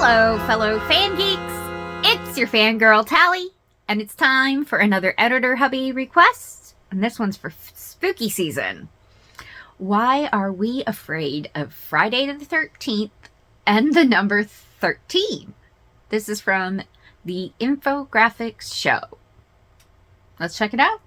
Hello, fellow FanGeeks! It's your FanGirl Tally, and it's time for another Editor Hubby request, and this one's for spooky season. Why are we afraid of Friday the 13th and the number 13? This is from the Infographics Show. Let's check it out.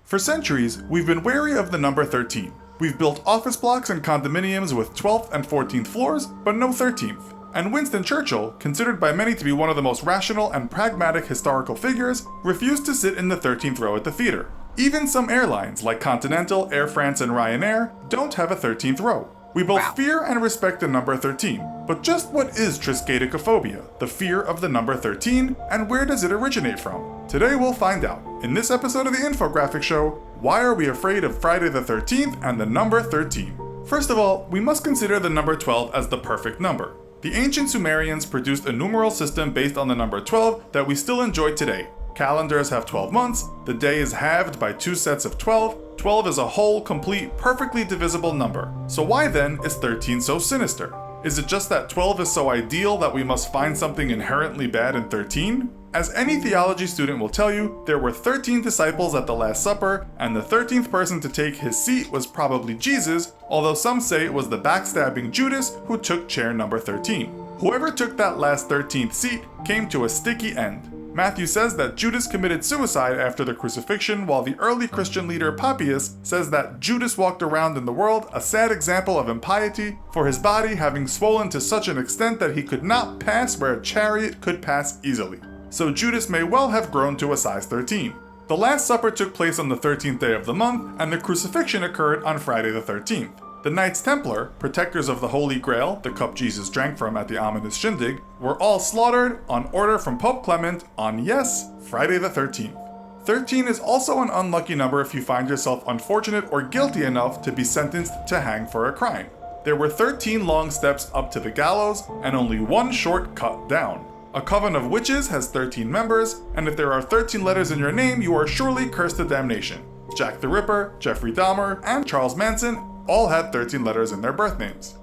For centuries, we've been wary of the number 13. We've built office blocks and condominiums with 12th and 14th floors, but no 13th. And Winston Churchill, considered by many to be one of the most rational and pragmatic historical figures, refused to sit in the 13th row at the theater. Even some airlines, like Continental, Air France, and Ryanair, don't have a 13th row. We both fear and respect the number 13, but just what is triskaidekaphobia, the fear of the number 13, and where does it originate from? Today we'll find out. In this episode of the Infographics Show, why are we afraid of Friday the 13th and the number 13? First of all, we must consider the number 12 as the perfect number. The ancient Sumerians produced a numeral system based on the number 12 that we still enjoy today. Calendars have 12 months, the day is halved by two sets of 12, 12 is a whole, complete, perfectly divisible number. So why then is 13 so sinister? Is it just that 12 is so ideal that we must find something inherently bad in 13? As any theology student will tell you, there were 13 disciples at the Last Supper, and the 13th person to take his seat was probably Jesus, although some say it was the backstabbing Judas who took chair number 13. Whoever took that last 13th seat came to a sticky end. Matthew says that Judas committed suicide after the crucifixion, while the early Christian leader Papias says that Judas walked around in the world a sad example of impiety, for his body having swollen to such an extent that he could not pass where a chariot could pass easily. So Judas may well have grown to a size 13. The Last Supper took place on the 13th day of the month, and the crucifixion occurred on Friday the 13th. The Knights Templar, protectors of the Holy Grail, the cup Jesus drank from at the ominous shindig, were all slaughtered on order from Pope Clement on, yes, Friday the 13th. 13 is also an unlucky number if you find yourself unfortunate or guilty enough to be sentenced to hang for a crime. There were 13 long steps up to the gallows, and only one short cut down. A coven of witches has 13 members, and if there are 13 letters in your name, you are surely cursed to damnation. Jack the Ripper, Jeffrey Dahmer, and Charles Manson all had 13 letters in their birth names.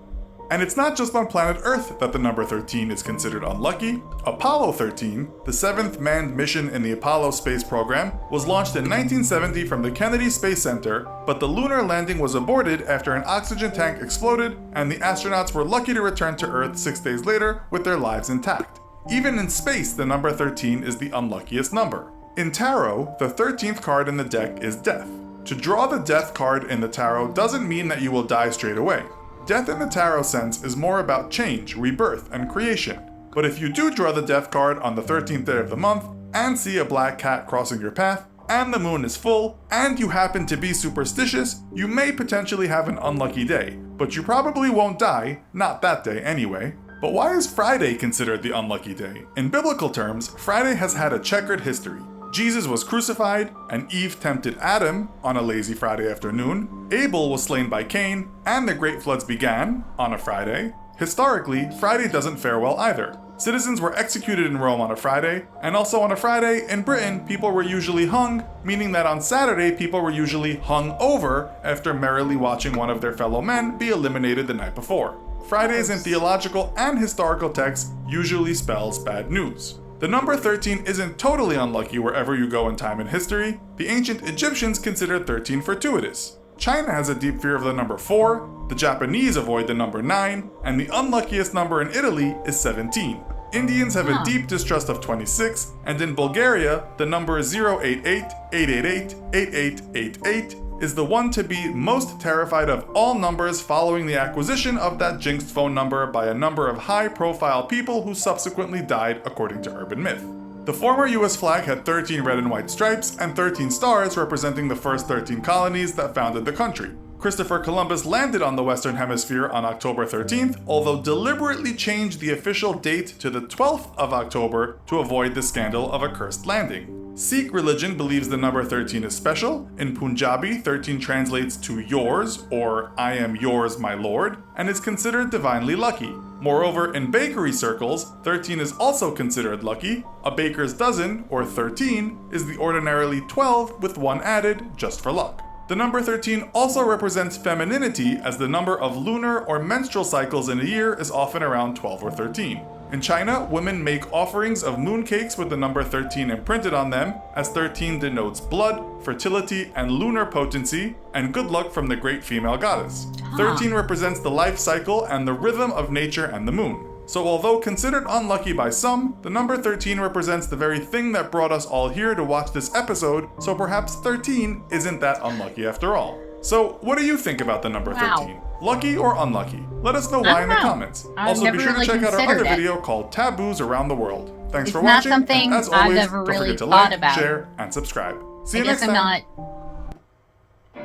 And it's not just on planet Earth that the number 13 is considered unlucky. Apollo 13, the 7th manned mission in the Apollo space program, was launched in 1970 from the Kennedy Space Center, but the lunar landing was aborted after an oxygen tank exploded, and the astronauts were lucky to return to Earth 6 days later with their lives intact. Even in space, the number 13 is the unluckiest number. In tarot, the 13th card in the deck is death. To draw the death card in the tarot doesn't mean that you will die straight away. Death in the tarot sense is more about change, rebirth, and creation. But if you do draw the death card on the 13th day of the month, and see a black cat crossing your path, and the moon is full, and you happen to be superstitious, you may potentially have an unlucky day. But you probably won't die, not that day anyway. But why is Friday considered the unlucky day? In biblical terms, Friday has had a checkered history. Jesus was crucified, and Eve tempted Adam on a lazy Friday afternoon, Abel was slain by Cain, and the Great Floods began on a Friday. Historically, Friday doesn't fare well either. Citizens were executed in Rome on a Friday, and also on a Friday, in Britain, people were usually hung, meaning that on Saturday, people were usually hung over after merrily watching one of their fellow men be eliminated the night before. Fridays in theological and historical texts usually spells bad news. The number 13 isn't totally unlucky wherever you go in time and history. The ancient Egyptians considered 13 fortuitous. China has a deep fear of the number 4, the Japanese avoid the number 9, and the unluckiest number in Italy is 17. Indians have a deep distrust of 26, and in Bulgaria, the number 088, 888, 8888 is the one to be most terrified of all numbers following the acquisition of that jinxed phone number by a number of high-profile people who subsequently died according to urban myth. The former US flag had 13 red and white stripes and 13 stars representing the first 13 colonies that founded the country. Christopher Columbus landed on the Western Hemisphere on October 13th, although deliberately changed the official date to the 12th of October to avoid the scandal of a cursed landing. Sikh religion believes the number 13 is special. In Punjabi, 13 translates to yours, or I am yours, my lord, and is considered divinely lucky. Moreover, in bakery circles, 13 is also considered lucky. A baker's dozen, or 13, is the ordinarily 12 with one added, just for luck. The number 13 also represents femininity, as the number of lunar or menstrual cycles in a year is often around 12 or 13. In China, women make offerings of moon cakes with the number 13 imprinted on them, as 13 denotes blood, fertility, and lunar potency, and good luck from the great female goddess. 13 represents the life cycle and the rhythm of nature and the moon. So although considered unlucky by some, the number 13 represents the very thing that brought us all here to watch this episode, so perhaps 13 isn't that unlucky after all. So what do you think about the number 13? Lucky or unlucky? Let us know why in the comments. Also be sure to check out our other video called Taboos Around the World. Thanks for watching, and as always, don't forget to like, share, and subscribe. See you next time. I'm not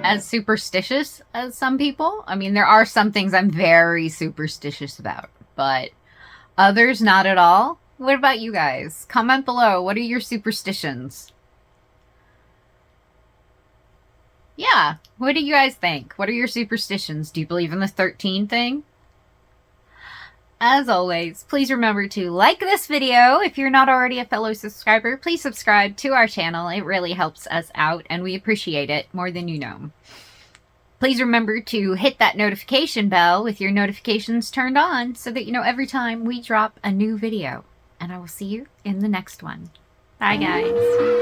as superstitious as some people. I mean, there are some things I'm very superstitious about, but others not at all. What about you guys? Comment below. What are your superstitions? Yeah, what do you guys think? What are your superstitions? Do you believe in the 13 thing? As always, please remember to like this video. If you're not already a fellow subscriber, please subscribe to our channel. It really helps us out, and we appreciate it more than you know. Please remember to hit that notification bell with your notifications turned on so that you know every time we drop a new video. And I will see you in the next one. Bye, guys.